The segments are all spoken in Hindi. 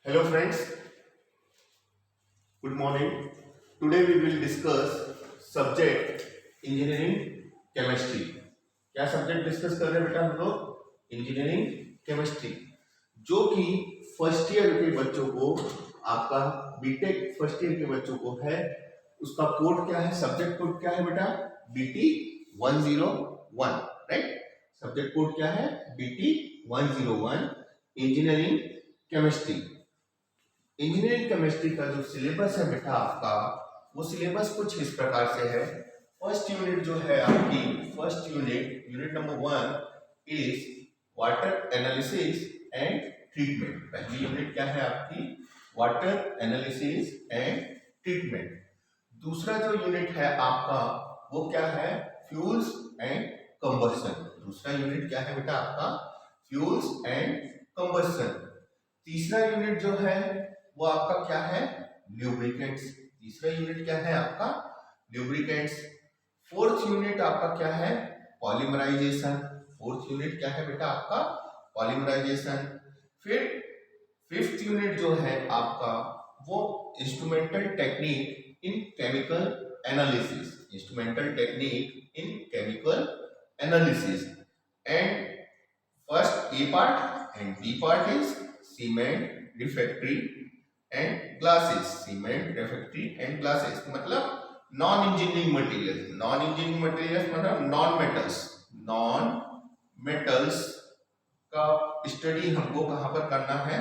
Hello friends, good morning. Today we will discuss subject engineering chemistry. क्या सब्जेक्ट डिस्कस कर रहे हैं बेटा हम लोग? इंजीनियरिंग केमिस्ट्री, जो कि फर्स्ट ईयर के बच्चों को, आपका बीटेक फर्स्ट ईयर के बच्चों को है। उसका कोड क्या है, सब्जेक्ट कोड क्या है बेटा? BT 101, right? सब्जेक्ट कोड क्या है? BT 101 engineering chemistry. Engineering chemistry का जो सिलेबस है बेटा आपका, वो सिलेबस कुछ इस प्रकार से है। फर्स्ट यूनिट जो है आपकी, first unit number 1 is water analysis and treatment. पहली यूनिट क्या है आपकी? Water analysis and treatment. दूसरा जो यूनिट है आपका वो क्या है? Fuels and combustion. दूसरा यूनिट क्या है बेटा आपका? Fuels and combustion. तीसरा यूनिट जो है वो आपका क्या है? ल्यूब्रिकेंट्स। तीसरा यूनिट क्या है आपका? ल्यूब्रिकेंट्स। फोर्थ यूनिट आपका क्या है? पॉलीमराइजेशन। फोर्थ यूनिट क्या है बेटा आपका? पॉलीमराइजेशन। फिर फिफ्थ यूनिट जो है आपका वो instrumental technique in chemical analysis. Instrumental technique in chemical analysis. And first A part and D part is cement, refractory and glasses. Cement, refractory and glasses मतलब non engineering material. Non engineering material मतलब नॉन मेटल्स। नॉन मेटल्स का स्टडी हमको कहां पर करना है?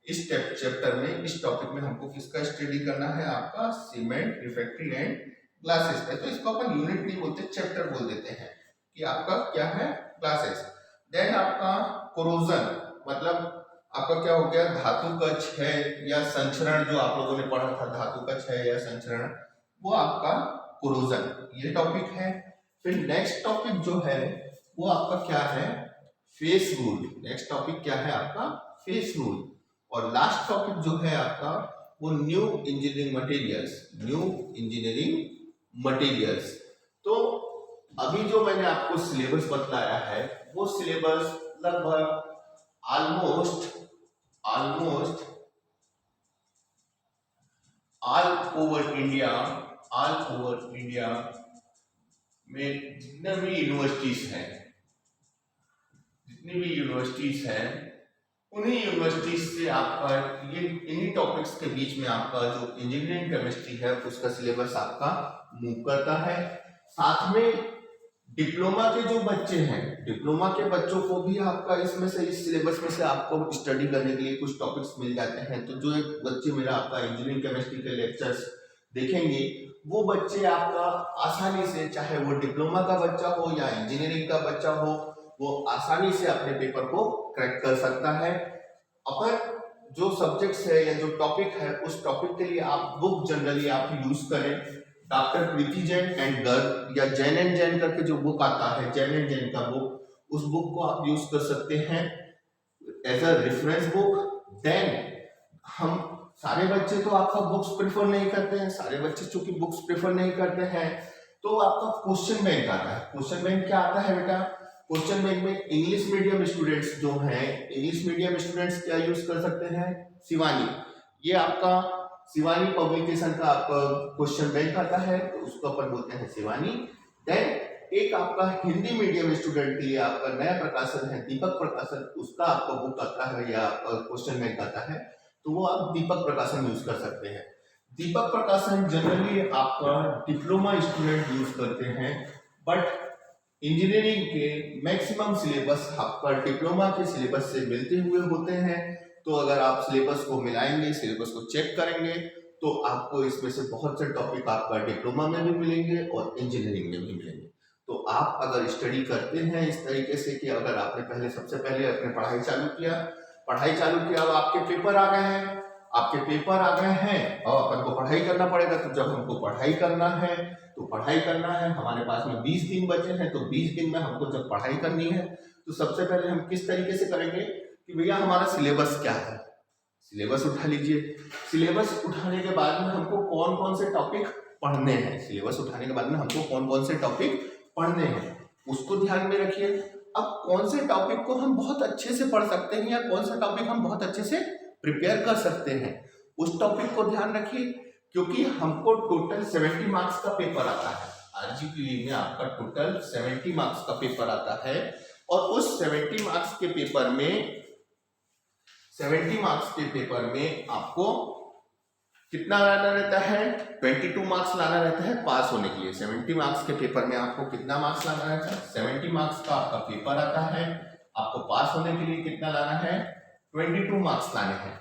इस चैप्टर में, इस टॉपिक में हमको किसका स्टडी करना है? आपका सीमेंट, रिफ्रैक्टरी एंड ग्लासेस का। तो इसको अपन यूनिट नहीं बोलते, चैप्टर बोल देते हैं कि आपका क्या है? ग्लासेस। देन आपका कोरोजन, मतलब आपका क्या हो गया? धातु का क्षय या संचरण, जो आप लोगों ने पढ़ा था, धातु का क्षय या संचरण, वो आपका कोरोजन, ये टॉपिक है। फिर नेक्स्ट टॉपिक जो है वो आपका क्या है? Face rule. नेक्स्ट टॉपिक क्या है आपका? Face rule. और लास्ट टॉपिक जो है आपका वो new engineering materials. New engineering materials. तो अभी जो मैंने आपको सिलेबस बतलाया है वो सिलेबस लगभग ऑलमोस्ट ऑल ओवर इंडिया में जितने भी यूनिवर्सिटीज हैं, उन्हीं यूनिवर्सिटीज से आपका ये इन्हीं टॉपिक्स के बीच में आपका जो इंजीनियरिंग केमिस्ट्री है उसका सिलेबस आपका मूव करता है। साथ में डिप्लोमा के जो बच्चे हैं, डिप्लोमा के बच्चों को भी आपका इसमें से, इस सिलेबस में से आपको स्टडी करने के लिए कुछ टॉपिक्स मिल जाते हैं। तो जो एक बच्चे मेरा आपका इंजीनियरिंग केमिस्ट्री के लेक्चर्स देखेंगे, वो बच्चे आपका आसानी से, चाहे वो डिप्लोमा का बच्चा हो या इंजीनियरिंग का बच्चा हो, वो आसानी से अपने पेपर को क्रैक कर सकता है। अपन जो सब्जेक्ट्स है या जो टॉपिक है, उस टॉपिक के लिए आप बुक जनरली आप यूज करें doctor Preeti Jain and Garg, या जैन एंड जैन करके जो बुक आता है, जैन एंड जैन का बुक, उस बुक को आप यूज कर सकते हैं as a reference book. Then हम सारे बच्चे तो आपका बुक्स प्रेफर नहीं करते हैं, सारे बच्चे चूंकि बुक्स प्रेफर नहीं करते हैं, तो आपका क्वेश्चन बैंक आता है। क्वेश्चन बैंक क्या आता है बेटा? क्वेश्चन बैंक में इंग्लिश मीडियम स्टूडेंट्स जो हैं, इंग्लिश मीडियम स्टूडेंट्स क्या यूज कर सकते हैं? शिवानी। ये आपका शिवानी पब्लिकेशन का आपका क्वेश्चन बैंक आता है, तो उसको अपन बोलते हैं शिवानी। देन एक आपका हिंदी मीडियम स्टूडेंट के लिए आपका नया प्रकाशन है दीपक प्रकाशन, उसका आपका बुक आता है या क्वेश्चन बैंक आता है, तो वो आप दीपक प्रकाशन यूज कर सकते हैं। दीपक प्रकाशन जनरली आपका डिप्लोमा स्टूडेंट यूज करते हैं, बट इंजीनियरिंग के मैक्सिमम सिलेबस आपका डिप्लोमा के सिलेबस से मिलते हुए होते हैं। तो अगर आप सिलेबस को मिलाएंगे, सिलेबस को चेक करेंगे, तो आपको इसमें से बहुत से टॉपिक आपका डिप्लोमा में भी मिलेंगे और इंजीनियरिंग में भी मिलेंगे। तो आप अगर स्टडी करते हैं इस तरीके से कि अगर आपने सबसे पहले अपने पढ़ाई चालू किया, अब आपके पेपर आ गए हैं, और अपन को पढ़ाई करना पड़ेगा। तो जब हमको पढ़ाई करना है, हमारे पास में 20 दिन बचे हैं, तो 20 दिन में हमको जब पढ़ाई करनी है, तो सबसे पहले हम किस तरीके से करेंगे कि भैया हमारा सिलेबस क्या है? सिलेबस उठा लीजिए। सिलेबस उठाने के बाद में हमको कौन कौन से टॉपिक पढ़ने हैं, उसको ध्यान में रखिए। अब कौन से टॉपिक को हम बहुत अच्छे से पढ़ सकते हैं या कौन सा टॉपिक हम बहुत अच्छे से प्रिपेयर कर सकते हैं। उस टॉपिक को ध्यान रखिए, क्योंकि हमको टोटल 70 मार्क्स का पेपर आता है। आरजीपीवी में आपका टोटल 70 मार्क्स का पेपर आता है, और उस 70 मार्क्स के पेपर में आपको कितना लाना रहता है? 22 मार्क्स लाना रहता है पास होने के लिए। 70 मार्क्स के पेपर में आपको कितना मार्क्स लाना रहता है? 70 मार्क्स का आपका पेपर आता है, आपको पास होने के लिए कितना लाना है? 22 मार्क्स लाने हैं।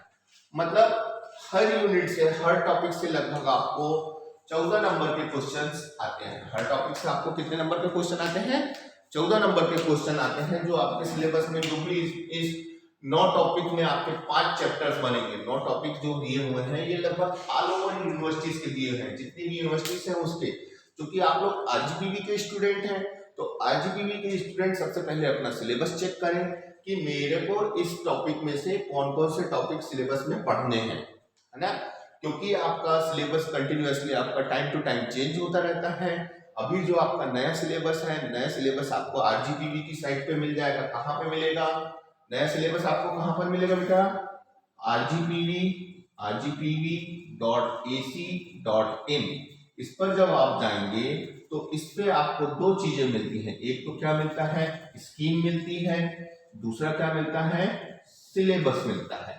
मतलब हर यूनिट से, हर टॉपिक से लगभग आपको 14 नंबर के क्वेश्चंस आते हैं। हर टॉपिक से आपको कितने नंबर के क्वेश्चन आते हैं? 14 नंबर के क्वेश्चन आते हैं, जो आपके सिलेबस में जो भी इस 9 टॉपिक में आपके 5 चैप्टर्स बनेंगे। 9 टॉपिक जो दिए हुए हैं ये लगभग ऑल ओवर यूनिवर्सिटीज के दिए हैं, जितनी भी यूनिवर्सिटीज हैं उसके। क्योंकि आप लोग आरजीपीवी के स्टूडेंट हैं, तो आरजीपीवी के स्टूडेंट सबसे पहले अपना सिलेबस चेक करें कि मेरे को इस टॉपिक में से कौन कौन से टॉपिक सिलेबस में पढ़ने हैं, है ना। क्योंकि आपका सिलेबस कंटिन्यूअसली आपका टाइम टू टाइम चेंज होता रहता है। अभी जो आपका नया सिलेबस है, नया सिलेबस आपको आरजीपीवी की साइट पे मिल जाएगा। कहाँ पे मिलेगा नया सिलेबस? आपको कहाँ पर मिलेगा बेटा? rgpv.ac.in। इस पर जब आप जाएंगे तो इस पे आपको 2 चीजें मिलती हैं। एक तो क्या मिलता है? स्कीम मिलती है। दूसरा क्या मिलता है? सिलेबस मिलता है।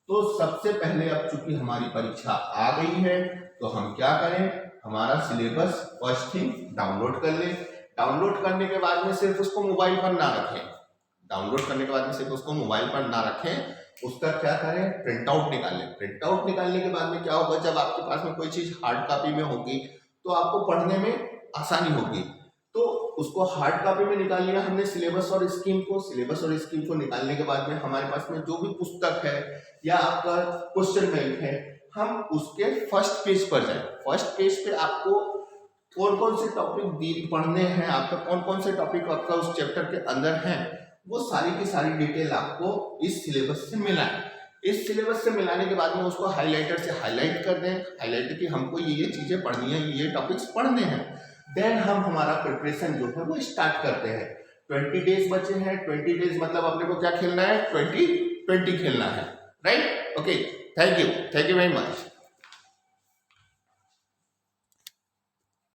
तो सबसे पहले अब चूंकि हमारी परीक्षा आ गई है, तो हम क्या करें? हमारा सिलेबस फर्स्ट थिंग डाउनलोड कर लें। डाउनलोड करने के बाद में सिर्फ उसको मोबाइल पर ना रखें। उसका क्या करें? प्रिंट आउट निकालें। प्रिंट आउट निकालने के बाद में क्या होगा? जब आपके पास में कोई चीज हार्ड कॉपी में होगी तो आपको पढ़ने में आसानी होगी। तो उसको हार्ड कॉपी में निकाल लिया हमने सिलेबस और स्कीम को निकालने के बाद में हमारे पास में जो भी पुस्तक है या आपका क्वेश्चन बैंक है, हम उसके फर्स्ट पेज पर जाए। फर्स्ट पेज पे आपको कौन कौन से टॉपिक पढ़ने हैं, आपका कौन कौन से टॉपिक आपका उस चैप्टर के अंदर है, वो सारी की सारी डिटेल आपको इस सिलेबस से मिला है। इस सिलेबस से मिलाने के बाद में उसको हाइलाइटर से हाईलाइट कर दें। हाईलाइटर की हमको ये चीजें पढ़नी है, ये टॉपिक्स पढ़ने हैं। देन हम हमारा प्रिपरेशन जो है वो स्टार्ट करते हैं। 20 डेज बचे हैं। 20 डेज मतलब अपने को क्या खेलना है? 20-20 खेलना है, right? Okay, thank you very much.